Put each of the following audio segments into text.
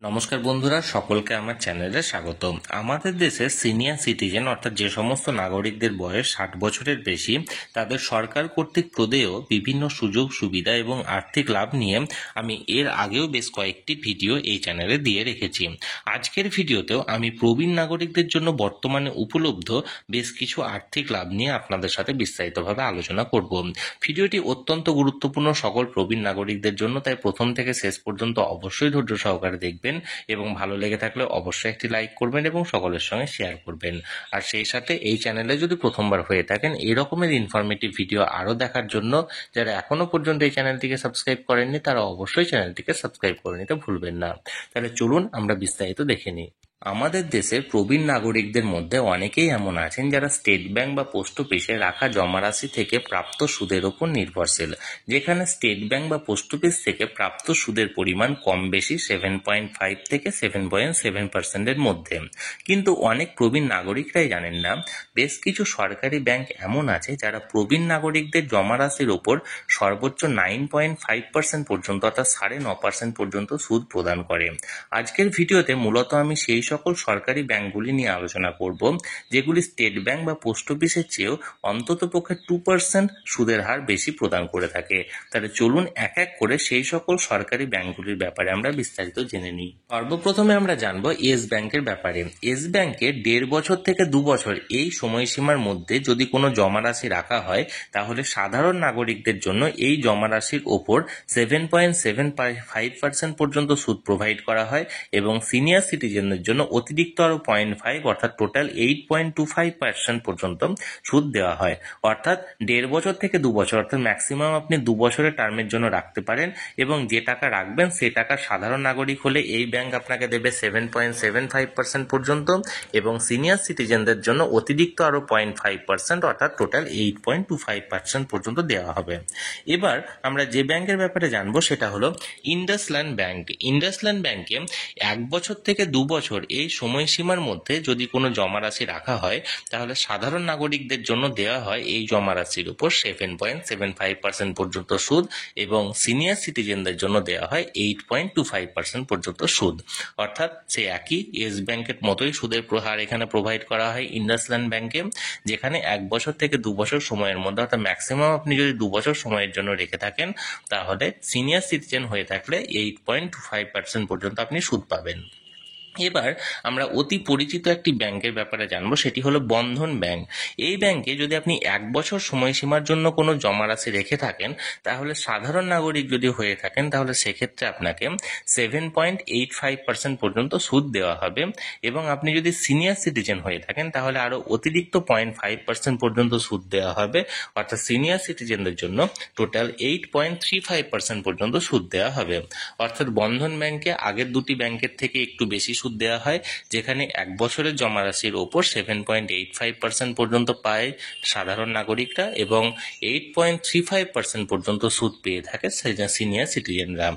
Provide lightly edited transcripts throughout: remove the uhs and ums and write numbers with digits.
নমস্কার বন্ধুরা, সকলকে আমার চ্যানেলে স্বাগত। আমাদের দেশে সিনিয়র সিটিজেন অর্থাৎ যে সমস্ত নাগরিকদের বয়স 60 বছরের বেশি, তাদের সরকার কর্তৃক প্রদেয় বিভিন্ন সুযোগ সুবিধা এবং আর্থিক লাভ নিয়ে আমি এর আগেও বেশ কয়েকটি ভিডিও এই চ্যানেলে দিয়ে রেখেছি। আজকের ভিডিওতেও আমি প্রবীণ নাগরিকদের জন্য বর্তমানে উপলব্ধ বেশ কিছু আর্থিক লাভ নিয়ে আপনাদের সাথে বিস্তারিতভাবে আলোচনা করব। ভিডিওটি অত্যন্ত গুরুত্বপূর্ণ সকল প্রবীণ নাগরিকদের জন্য, তাই প্রথম থেকে শেষ পর্যন্ত অবশ্যই ধৈর্য সহকারে দেখবেন এবং ভালো লেগে থাকলে অবশ্যই একটি লাইক করবেন এবং সকলের সঙ্গে শেয়ার করবেন। আর সেই সাথে এই চ্যানেলে যদি প্রথমবার হয়ে থাকেন, এই রকমের ইনফরমেটিভ ভিডিও আরও দেখার জন্য যারা এখনো পর্যন্ত এই চ্যানেলটিকে সাবস্ক্রাইব করেননি, তারা অবশ্যই চ্যানেলটিকে সাবস্ক্রাইব করে নিতে ভুলবেন না। তাহলে চলুন আমরা বিস্তারিত দেখে নিই। আমাদের দেশের প্রবীণ নাগরিকদের মধ্যে অনেকেই এমন আছেন যারা স্টেট ব্যাংক বা পোস্ট অফিসে রাখা জমারাশি থেকে প্রাপ্ত সুদের উপর নির্ভরশীল, যেখানে স্টেট ব্যাংক বা পোস্ট অফিস থেকে প্রাপ্ত সুদের পরিমাণ কম বেশি 7.5 থেকে 7.7% মধ্যে। কিন্তু অনেক প্রবীণ নাগরিকরাই জানেন না, বেশ কিছু সরকারি ব্যাংক এমন আছে যারা প্রবীণ নাগরিকদের জমারাশির ওপর সর্বোচ্চ 9.5% পর্যন্ত অর্থাৎ 9.5% পর্যন্ত সুদ প্রদান করে। আজকের ভিডিওতে মূলত আমি সেই সকল সরকারি ব্যাংকগুলি নিয়ে আলোচনা করব যেগুলি স্টেট ব্যাংক বা পোস্ট অফিসের চেয়েও অন্ততপক্ষে 2% সুদের হার বেশি প্রদান করে থাকে। তাহলে চলুন এক এক করে সেই সকল সরকারি ব্যাংকগুলির ব্যাপারে আমরা বিস্তারিত জেনে নিই। সর্বপ্রথমে আমরা জানবো ইয়েস ব্যাংকের ব্যাপারে। ইয়েস ব্যাংকে 1.5 বছর থেকে 2 বছর এই সময়সীমার মধ্যে যদি কোনো জমারাশি রাখা হয়, তাহলে সাধারণ নাগরিকদের জন্য এই জমারাশির ওপর 7.75% পর্যন্ত সুদ প্রোভাইড করা হয় এবং সিনিয়র সিটিজেনদের জন্য অতিরিক্ত আরও 0.5 অর্থাৎ টোটাল 8.25% পর্যন্ত সুদ দেওয়া হয়। অর্থাৎ 1.5 বছর থেকে 2 বছর অর্থাৎ ম্যাক্সিমাম আপনি 2 বছরের টার্মের জন্য রাখতে পারেন এবং যে টাকা রাখবেন সেই টাকা সাধারণ নাগরিক হলে এই ব্যাংক আপনাকে দেবে 7.75% পর্যন্ত এবং সিনিয়র সিটিজেনদের জন্য অতিরিক্ত আরও 0.5% অর্থাৎ টোটাল 8.25% পর্যন্ত দেওয়া হবে। এবার আমরা যে ব্যাংকের ব্যাপারে জানবো সেটা হলো ইন্ডাসল্যান্ড ব্যাংক। ইন্ডাসল্যান্ড ব্যাংকে 1 বছর থেকে 2 বছর এই সময়সীমার মধ্যে যদি কোনো জমারাশি রাখা হয়, তাহলে সাধারণ নাগরিকদের জন্য দেওয়া হয় এই জমারাশির উপর 7.75% পর্যন্ত সুদ এবং সিনিয়র সিটিজেনদের জন্য দেওয়া হয় 8.25% পর্যন্ত সুদ। অর্থাৎ সে একই ইয়েস ব্যাংকের মতোই সুদের হার এখানে প্রোভাইড করা হয় ইন্ডাসল্যান্ড ব্যাংকে, যেখানে 1 বছর থেকে 2 বছর সময়ের মধ্যে অর্থাৎ ম্যাক্সিমাম আপনি যদি 2 বছর সময়ের জন্য রেখে থাকেন, তাহলে সিনিয়র সিটিজেন হয়ে থাকলে 8.25% পর্যন্ত আপনি সুদ পাবেন। এবার আমরা অতি পরিচিত একটি ব্যাংকের ব্যাপারে জানবো, সেটি হলো বন্ধন ব্যাংক। এই ব্যাংকে যদি আপনি 1 বছর সময়সীমার জন্য কোনো জমারাশি রেখে থাকেন, তাহলে সাধারণ নাগরিক যদি হয়ে থাকেন, তাহলে সেক্ষেত্রে আপনাকে 7.85% পর্যন্ত সুদ দেওয়া হবে এবং আপনি যদি সিনিয়র সিটিজেন হয়ে থাকেন, তাহলে আরও অতিরিক্ত 0.5% পর্যন্ত সুদ দেওয়া হবে। অর্থাৎ সিনিয়র সিটিজেনদের জন্য টোটাল 8.35% পর্যন্ত সুদ দেওয়া হবে। অর্থাৎ বন্ধন ব্যাংকে আগের দুটি ব্যাংকের থেকে একটু বেশি সুদ দেওয়া হয়, যেখানে 1 বছরের জমারাশির ওপর 7.85% পর্যন্ত পায় সাধারণ নাগরিকরা এবং 8.35% পর্যন্ত সুদ পেয়ে থাকে সিনিয়র সিটিজেনরা।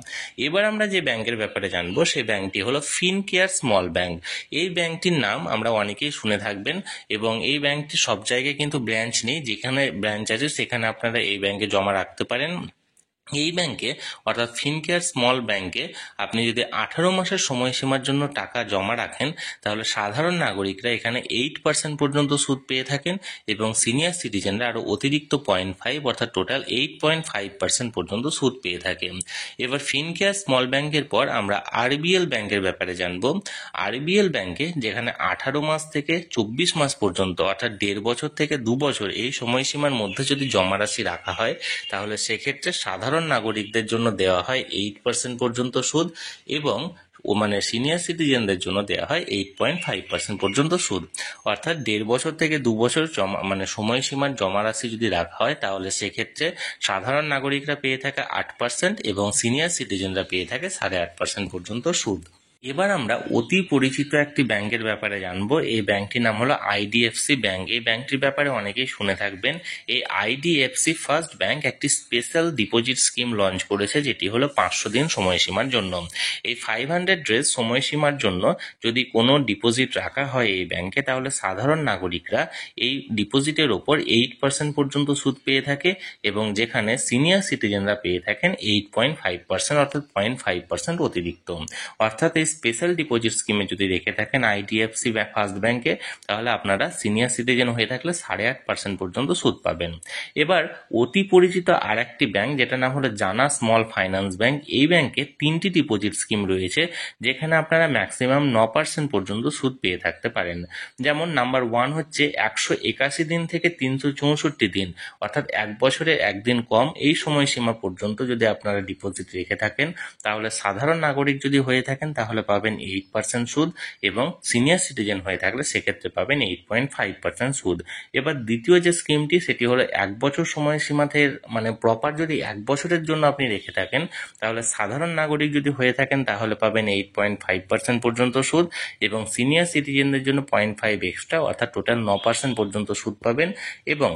এবার আমরা যে ব্যাংকের ব্যাপারে জানবো সেই ব্যাংকটি হলো ফিনকেয়ার স্মল ব্যাংক। এই ব্যাংকটির নাম আমরা অনেকেই শুনে থাকবেন এবং এই ব্যাংকটি সব জায়গায় কিন্তু ব্রাঞ্চ নেই, যেখানে ব্রাঞ্চ আছে সেখানে আপনারা এই ব্যাংকে জমা রাখতে পারেন। এই ব্যাংকে অর্থাৎ ফিনকেয়ার স্মল ব্যাংকে আপনি যদি 18 মাসের সময়সীমার জন্য টাকা জমা রাখেন, তাহলে সাধারণ নাগরিকরা এখানে 8% পর্যন্ত সুদ পেয়ে থাকেন এবং সিনিয়র সিটিজেনরা আরও অতিরিক্ত 0.5 অর্থাৎ টোটাল 8.5% পর্যন্ত সুদ পেয়ে থাকে। এবার ফিনকেয়ার স্মল ব্যাংকের পর আমরা আরবিএল ব্যাংকের ব্যাপারে জানবো। আরবিএল ব্যাংকে যেখানে 18 মাস থেকে 24 মাস পর্যন্ত অর্থাৎ 1.5 বছর থেকে 2 বছর এই সময়সীমার মধ্যে যদি জমারাশি রাখা হয়, তাহলে সেক্ষেত্রে সাধারণ নাগরিকদের জন্য দেওয়া হয় 8% পর্যন্ত সুদ এবং সিনিয়র সিটিজেনদের জন্য দেওয়া হয় 8.5% পর্যন্ত সুদ। অর্থাৎ 1.5 বছর থেকে 2 বছর সময়সীমার জমারাশি যদি রাখা হয়, তাহলে সেক্ষেত্রে সাধারণ নাগরিকরা পেয়ে থাকে 8% এবং সিনিয়র সিটিজেনরা পেয়ে থাকে 8.5% পর্যন্ত সুদ। এবার আমরা অতি পরিচিত একটি ব্যাংকের ব্যাপারে জানবো। এই ব্যাংকটির নাম হলো আইডিএফসি ব্যাংক। এই ব্যাংকটির ব্যাপারে অনেকেই শুনে থাকবেন। এই আইডিএফসি ফার্স্ট ব্যাংক একটি স্পেশাল ডিপোজিট স্কিম লঞ্চ করেছে, যেটি হলো 500 দিন সময়সীমার জন্য। এই 500 ডেজ সময়সীমার জন্য যদি কোনো ডিপোজিট রাখা হয় এই ব্যাংকে, তাহলে সাধারণ নাগরিকরা এই ডিপোজিটের ওপর 8% পর্যন্ত সুদ পেয়ে থাকে এবং যেখানে সিনিয়র সিটিজেনরা পেয়ে থাকেন 8.5% অর্থাৎ 0.5% অতিরিক্ত। অর্থাৎ এই স্পেশাল ডিপোজিট স্কিমে যদি রেখে থাকেন আইডিএফসি বা ফার্স্ট ব্যাংকে, তাহলে আপনারা সিনিয়র সিটিজেন হয়ে থাকলে 8.5% পর্যন্ত সুদ পাবেন। এবার অতি পরিচিত আর একটি ব্যাংক, যেটার নাম হলো জানা স্মল ফাইন্যান্স ব্যাংক। এই ব্যাংকে 3টি ডিপোজিট স্কিম রয়েছে, যেখানে আপনারা ম্যাক্সিমাম 9% পর্যন্ত সুদ পেয়ে থাকতে পারেন। যেমন নাম্বার 1 হচ্ছে 181 দিন থেকে 364 দিন, অর্থাৎ 1 বছরের একদিন কম এই সময়সীমা পর্যন্ত যদি আপনারা ডিপোজিট রেখে থাকেন, তাহলে সাধারণ নাগরিক যদি হয়ে থাকেন তাহলে পাবেন 8% সুদ, এবং সিনিয়র সিটিজেন হয়ে থাকলে সেক্ষেত্রে পাবেন 8.5% সুদ। এবার দ্বিতীয় যে স্কিমটি, সেটি হলো 1 বছর সময়সীমাতে, মানে প্রপার যদি 1 বছরের জন্য আপনি রেখে থাকেন, তাহলে সাধারণ নাগরিক যদি হয়ে থাকেন তাহলে পাবেন 8.5% পর্যন্ত সুদ, এবং সিনিয়র সিটিজেনদের জন্য 0.5 এক্সট্রা, অর্থাৎ টোটাল 9% পর্যন্ত সুদ পাবেন। এবং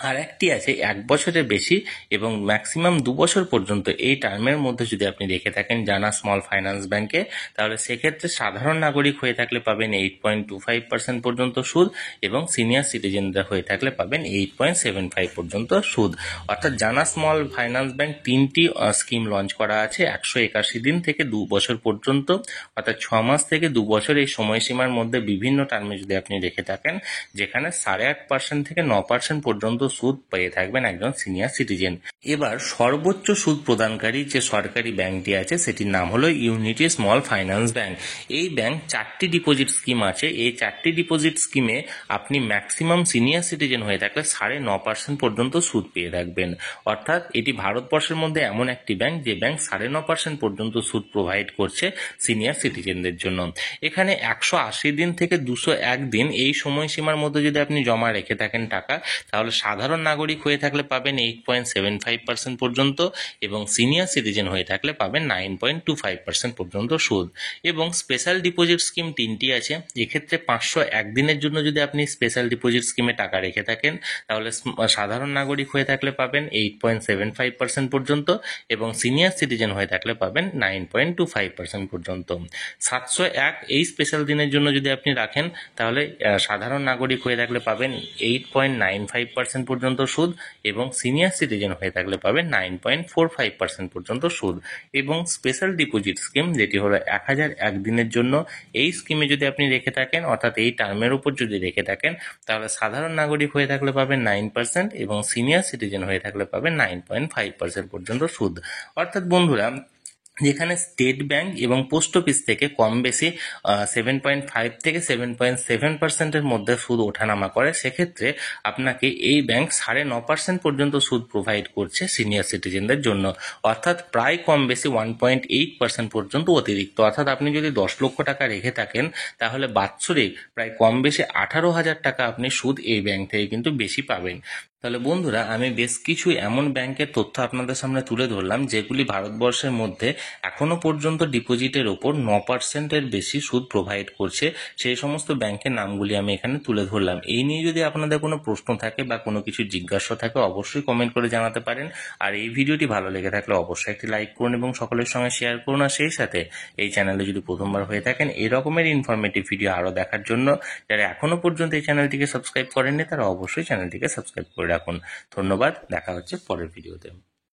আর একটি আছে 1 বছরের বেশি এবং ম্যাক্সিমাম 2 বছর পর্যন্ত, এই টার্মের মধ্যে যদি আপনি রেখে থাকেন জানা স্মল ফাইন্যান্স ব্যাংকে, তাহলে সেক্ষেত্রে সাধারণ নাগরিক হয়ে থাকলে পাবেন 8.25% পর্যন্ত সুদ, এবং সিনিয়র সিটিজেনরা হয়ে থাকলে পাবেন 8.75 পর্যন্ত সুদ। অর্থাৎ জানা স্মল ফাইন্যান্স ব্যাংক 3টি স্কিম লঞ্চ করা আছে 181 দিন থেকে 2 বছর পর্যন্ত, অর্থাৎ 6 মাস থেকে 2 বছর এই সময়সীমার মধ্যে বিভিন্ন টার্মে যদি আপনি রেখে থাকেন, যেখানে 8.5% থেকে 9% পর্যন্ত সুদ পেয়ে থাকবেন একজন সিনিয়র সিটিজেন। এবার সর্বোচ্চ সুদ প্রদানকারী যে সরকারি ব্যাংকটি আছে, সেটির নাম হলো ইউনিটি স্মল ফাইন্যান্স ব্যাংক। এই ব্যাংক 4টি ডিপোজিট স্কিম আছে। এই 4টি ডিপোজিট স্কিমে আপনি ম্যাক্সিমাম সিনিয়র সিটিজেন হয়ে থাকলে 9.5% পর্যন্ত সুদ পেয়ে থাকবেন। অর্থাৎ এটি ভারতবর্ষের মধ্যে এমন একটি ব্যাংক যে ব্যাংক 9.5% পর্যন্ত সুদ প্রোভাইড করছে সিনিয়র সিটিজেনদের জন্য। এখানে 180 দিন থেকে 201 দিন এই সময়সীমার মধ্যে যদি আপনি জমা রেখে থাকেন টাকা, তাহলে সাধারণ নাগরিক হয়ে থাকলে পাবেন 8.75% পর্যন্ত, এবং সিনিয়র সিটিজেন হয়ে থাকলে পাবেন 9.25% পর্যন্ত সুদ। এবং স্পেশাল ডিপোজিট স্কিম 3টি আছে। এক্ষেত্রে 501 দিনের জন্য যদি আপনি স্পেশাল ডিপোজিট স্কিমে টাকা রেখে থাকেন, তাহলে সাধারণ নাগরিক হয়ে থাকলে পাবেন 8.75% পর্যন্ত, এবং সিনিয়র সিটিজেন হয়ে থাকলে পাবেন 9.25% পর্যন্ত। 701 এই স্পেশাল দিনের জন্য যদি আপনি রাখেন, তাহলে সাধারণ নাগরিক হয়ে থাকলে পাবেন 8.95% পর্যন্ত সুদ, এবং সিনিয়র সিটিজেন হয়ে থাকলে পাবেন 9.45% পর্যন্ত সুদ। এবং স্পেশাল ডিপোজিট স্কিম, যেটি হলো 1001 দিনের জন্য, এই স্কিমে যদি আপনি রেখে থাকেন, অর্থাৎ এই টার্মের উপর যদি রেখে থাকেন, তাহলে সাধারণ নাগরিক হয়ে থাকলে পাবেন 9%, এবং সিনিয়র সিটিজেন হয়ে থাকলে পাবেন 9.5% পর্যন্ত সুদ। অর্থাৎ বন্ধুরা, যেখানে স্টেট ব্যাংক এবং পোস্ট অফিস থেকে কম বেশি 7.5 থেকে 7.7%-এর মধ্যে সুদ ওঠানামা করে, সেক্ষেত্রে আপনাকে এই ব্যাংক 9.5% পর্যন্ত সুদ প্রোভাইড করছে সিনিয়র সিটিজেনদের জন্য। অর্থাৎ প্রায় কম বেশি 1.8% পর্যন্ত অতিরিক্ত। অর্থাৎ আপনি যদি 10 লক্ষ টাকা রেখে থাকেন, তাহলে বাৎসরিক প্রায় কম বেশি 18,000 টাকা আপনি সুদ এই ব্যাংক থেকে কিন্তু বেশি পাবেন। তাহলে বন্ধুরা, আমি বেশ কিছু এমন ব্যাংকের তথ্য আপনাদের সামনে তুলে ধরলাম, যেগুলি ভারতবর্ষের মধ্যে এখনো পর্যন্ত ডিপোজিটের ওপর 9%-এর বেশি সুদ প্রোভাইড করছে। সেই সমস্ত ব্যাংকের নামগুলি আমি এখানে তুলে ধরলাম। এই নিয়ে যদি আপনাদের কোনো প্রশ্ন থাকে বা কোনো কিছু জিজ্ঞাসা থাকে, অবশ্যই কমেন্ট করে জানাতে পারেন। আর এই ভিডিওটি ভালো লেগে থাকলে অবশ্যই একটি লাইক করুন এবং সকলের সঙ্গে শেয়ার করুন। আর সেই সাথে এই চ্যানেলে যদি প্রথমবার হয়ে থাকেন, এই রকমের ইনফরমেটিভ ভিডিও আরও দেখার জন্য যারা এখনো পর্যন্ত এই চ্যানেলটিকে সাবস্ক্রাইব করেননি, তারা অবশ্যই চ্যানেলটিকে সাবস্ক্রাইব করে রাখুন। ধন্যবাদ, দেখা হচ্ছে পরের ভিডিওতে।